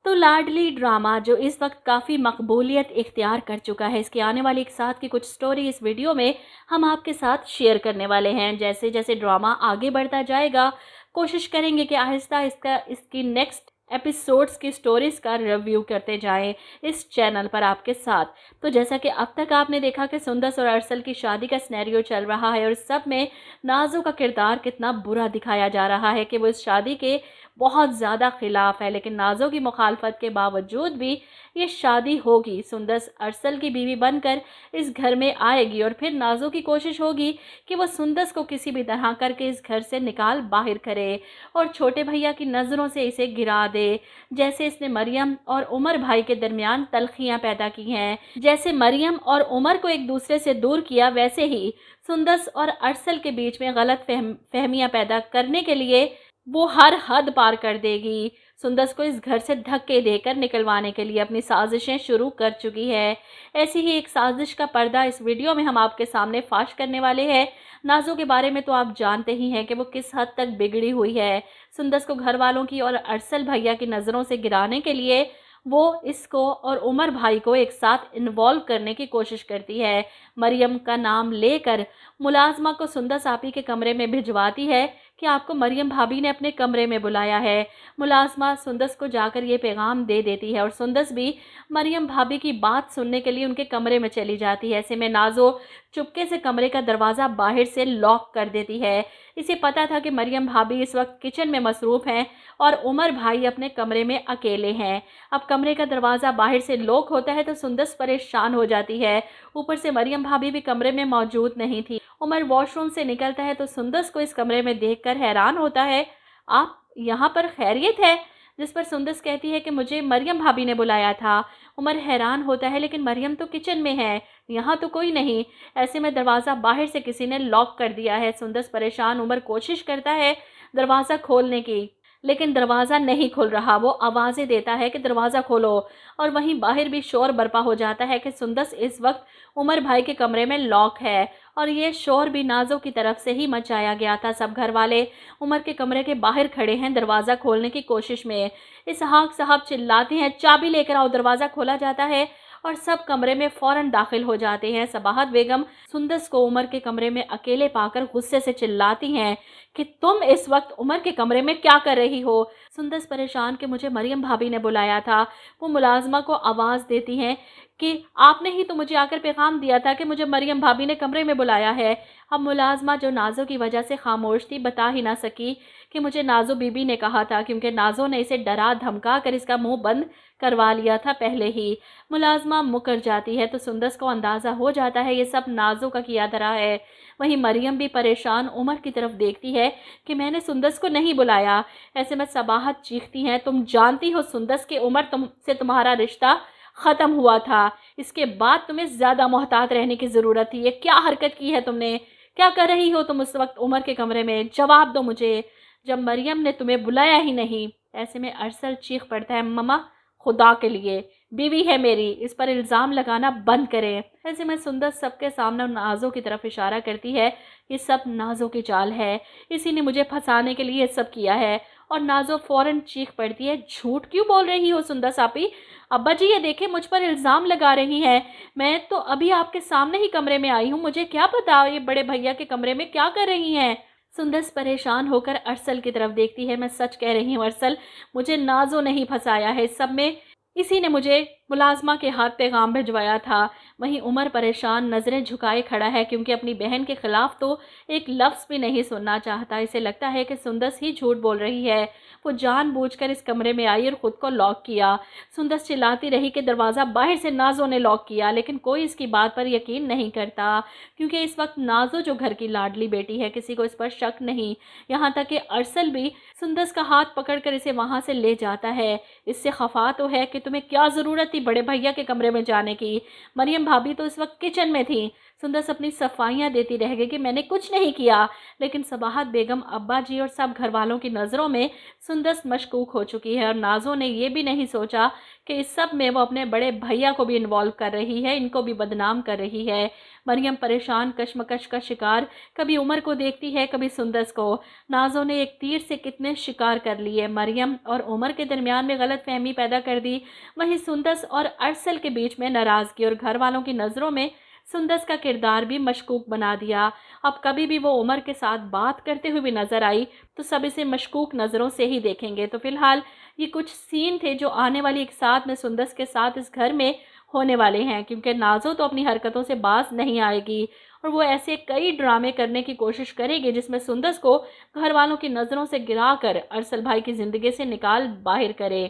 तो लाडली ड्रामा जो इस वक्त काफ़ी मकबूलियत इख्तियार कर चुका है, इसकी आने वाली एक साथ की कुछ स्टोरी इस वीडियो में हम आपके साथ शेयर करने वाले हैं। जैसे जैसे ड्रामा आगे बढ़ता जाएगा, कोशिश करेंगे कि आहिस्ता इसकी नेक्स्ट एपिसोड्स की स्टोरीज का रिव्यू करते जाएं इस चैनल पर आपके साथ। तो जैसा कि अब तक आपने देखा कि सुंदस और अरसल की शादी का सिनेरियो चल रहा है और सब में नाजो का किरदार कितना बुरा दिखाया जा रहा है कि वो इस शादी के बहुत ज़्यादा खिलाफ है, लेकिन नाज़ो की मुखालफत के बावजूद भी ये शादी होगी। सुंदस अरसल की बीवी बनकर इस घर में आएगी और फिर नाज़ो की कोशिश होगी कि वो सुंदस को किसी भी तरह करके इस घर से निकाल बाहर करे और छोटे भैया की नज़रों से इसे गिरा दे, जैसे इसने मरियम और उमर भाई के दरमियान तलखियाँ पैदा की हैं। जैसे मरियम और उमर को एक दूसरे से दूर किया, वैसे ही सुंदस और अरसल के बीच में गलत फहमियाँ पैदा करने के लिए वो हर हद पार कर देगी। सुंदस को इस घर से धक्के देकर निकलवाने के लिए अपनी साजिशें शुरू कर चुकी है। ऐसी ही एक साजिश का पर्दा इस वीडियो में हम आपके सामने फाश करने वाले हैं। नाज़ो के बारे में तो आप जानते ही हैं कि वो किस हद तक बिगड़ी हुई है। सुंदस को घर वालों की और अरसल भैया की नज़रों से गिराने के लिए वो इसको और उमर भाई को एक साथ इन्वॉल्व करने की कोशिश करती है। मरियम का नाम लेकर मुलाजमा को सुंदस आपी के कमरे में भिजवाती है कि आपको मरियम भाभी ने अपने कमरे में बुलाया है। मुलाजमा सुंदस को जाकर ये पैगाम दे देती है और सुंदस भी मरियम भाभी की बात सुनने के लिए उनके कमरे में चली जाती है। ऐसे में नाज़ो चुपके से कमरे का दरवाज़ा बाहर से लॉक कर देती है। इसे पता था कि मरियम भाभी इस वक्त किचन में मसरूफ़ हैं और उमर भाई अपने कमरे में अकेले हैं। अब कमरे का दरवाज़ा बाहर से लॉक होता है तो सुंदस परेशान हो जाती है। ऊपर से मरियम भाभी भी कमरे में मौजूद नहीं थी। उमर वॉशरूम से निकलता है तो सुंदस को इस कमरे में देखकर हैरान होता है, आप यहाँ पर खैरियत है? जिस पर सुंदस कहती है कि मुझे मरियम भाभी ने बुलाया था। उमर हैरान होता है, लेकिन मरियम तो किचन में है, यहाँ तो कोई नहीं। ऐसे में दरवाज़ा बाहर से किसी ने लॉक कर दिया है। सुंदस परेशान उमर कोशिश करता है दरवाज़ा खोलने की, लेकिन दरवाज़ा नहीं खुल रहा। वो आवाज़ें देता है कि दरवाज़ा खोलो और वहीं बाहर भी शोर बर्पा हो जाता है कि सुंदस इस वक्त उमर भाई के कमरे में लॉक है और ये शोर भी नाज़ो की तरफ से ही मचाया गया था। सब घर वाले उमर के कमरे के बाहर खड़े हैं दरवाज़ा खोलने की कोशिश में। इसहाक साहब चिल्लाते हैं, चाबी लेकर आओ। दरवाज़ा खोला जाता है और सब कमरे में फ़ौरन दाखिल हो जाते हैं। सबाहत बेगम सुंदस को उमर के कमरे में अकेले पाकर गुस्से से चिल्लाती हैं कि तुम इस वक्त उमर के कमरे में क्या कर रही हो? सुंदस परेशान कि मुझे मरियम भाभी ने बुलाया था। वो मुलाजमा को आवाज़ देती हैं कि आपने ही तो मुझे आकर पैगाम दिया था कि मुझे मरियम भाभी ने कमरे में बुलाया है। अब मुलाजमा जो नाज़ो की वजह से खामोश थी बता ही ना सकी कि मुझे नाज़ो बीबी ने कहा था, क्योंकि नाज़ो ने इसे डरा धमका कर इसका मुंह बंद करवा लिया था पहले ही। मुलाजमा मुकर जाती है तो सुंदस को अंदाज़ा हो जाता है ये सब नाज़ो का किया धरा है। वहीं मरियम भी परेशान उमर की तरफ देखती है कि मैंने सुंदस को नहीं बुलाया। ऐसे में सबाहत चीखती हैं, तुम जानती हो सुंदस कि उमर तुमसे तुम्हारा रिश्ता ख़त्म हुआ था, इसके बाद तुम्हें ज़्यादा मोहतात रहने की ज़रूरत थी। ये क्या हरकत की है तुमने? क्या कर रही हो तुम उस वक्त उमर के कमरे में? जवाब दो मुझे, जब मरियम ने तुम्हें बुलाया ही नहीं। ऐसे में अरसल चीख पड़ता है, मम्मा खुदा के लिए बीवी है मेरी, इस पर इल्ज़ाम लगाना बंद करें। ऐसे में सुंदस सबके सामने नाज़ो की तरफ इशारा करती है, ये सब नाज़ो की चाल है, इसी ने मुझे फंसाने के लिए ये सब किया है। और नाज़ो फ़ौरन चीख पड़ती है, झूठ क्यों बोल रही हो सुंदस आपी? अब्बा जी ये देखें, मुझ पर इल्ज़ाम लगा रही हैं। मैं तो अभी आपके सामने ही कमरे में आई हूँ, मुझे क्या पता ये बड़े भैया के कमरे में क्या कर रही हैं? सुंदस परेशान होकर अरसल की तरफ देखती है, मैं सच कह रही हूँ अरसल, मुझे नाज़ो नहीं फंसाया है इस सब में, इसी ने मुझे मुलाजमा के हाथ पैगाम भिजवाया था। वहीं उमर परेशान नज़रें झुकाए खड़ा है, क्योंकि अपनी बहन के ख़िलाफ़ तो एक लफ्ज़ भी नहीं सुनना चाहता। इसे लगता है कि सुंदस ही झूठ बोल रही है। वो जानबूझकर इस कमरे में आई और ख़ुद को लॉक किया। सुंदस चिल्लाती रही कि दरवाज़ा बाहर से नाज़ो ने लॉक किया, लेकिन कोई इसकी बात पर यकीन नहीं करता, क्योंकि इस वक्त नाज़ो जो घर की लाडली बेटी है, किसी को इस पर शक नहीं। यहाँ तक कि अरसल भी सुंदस का हाथ पकड़कर इसे वहाँ से ले जाता है। इससे खफा तो है कि तुम्हें क्या ज़रूरत थी बड़े भैया के कमरे में जाने की? मरियम भाभी तो इस वक्त किचन में थी। सुंदस अपनी सफाइयाँ देती रह गई कि मैंने कुछ नहीं किया, लेकिन सबाहत बेगम, अब्बा जी और सब घर वालों की नज़रों में सुंदस मशकूक हो चुकी है और नाज़ो ने ये भी नहीं सोचा कि इस सब में वो अपने बड़े भैया को भी इन्वॉल्व कर रही है, इनको भी बदनाम कर रही है। मरियम परेशान, कश्मकश का शिकार, कभी उमर को देखती है, कभी सुंदस को। नाज़ो ने एक तीर से कितने शिकार कर लिए, मरियम और उमर के दरमियान में गलतफहमी पैदा कर दी, वहीं सुंदस और अरसल के बीच में नाराज़गी और घर वालों की नज़रों में सुंदस का किरदार भी मशकूक बना दिया। अब कभी भी वो उमर के साथ बात करते हुए भी नजर आई तो सब इसे मशकूक नज़रों से ही देखेंगे। तो फिलहाल ये कुछ सीन थे जो आने वाली एक साथ में सुंदस के साथ इस घर में होने वाले हैं, क्योंकि नाज़ो तो अपनी हरकतों से बाज नहीं आएगी और वो ऐसे कई ड्रामे करने की कोशिश करेगी जिसमें सुंदस को घर वालों की नज़रों से गिराकर अरसल भाई की ज़िंदगी से निकाल बाहर करे।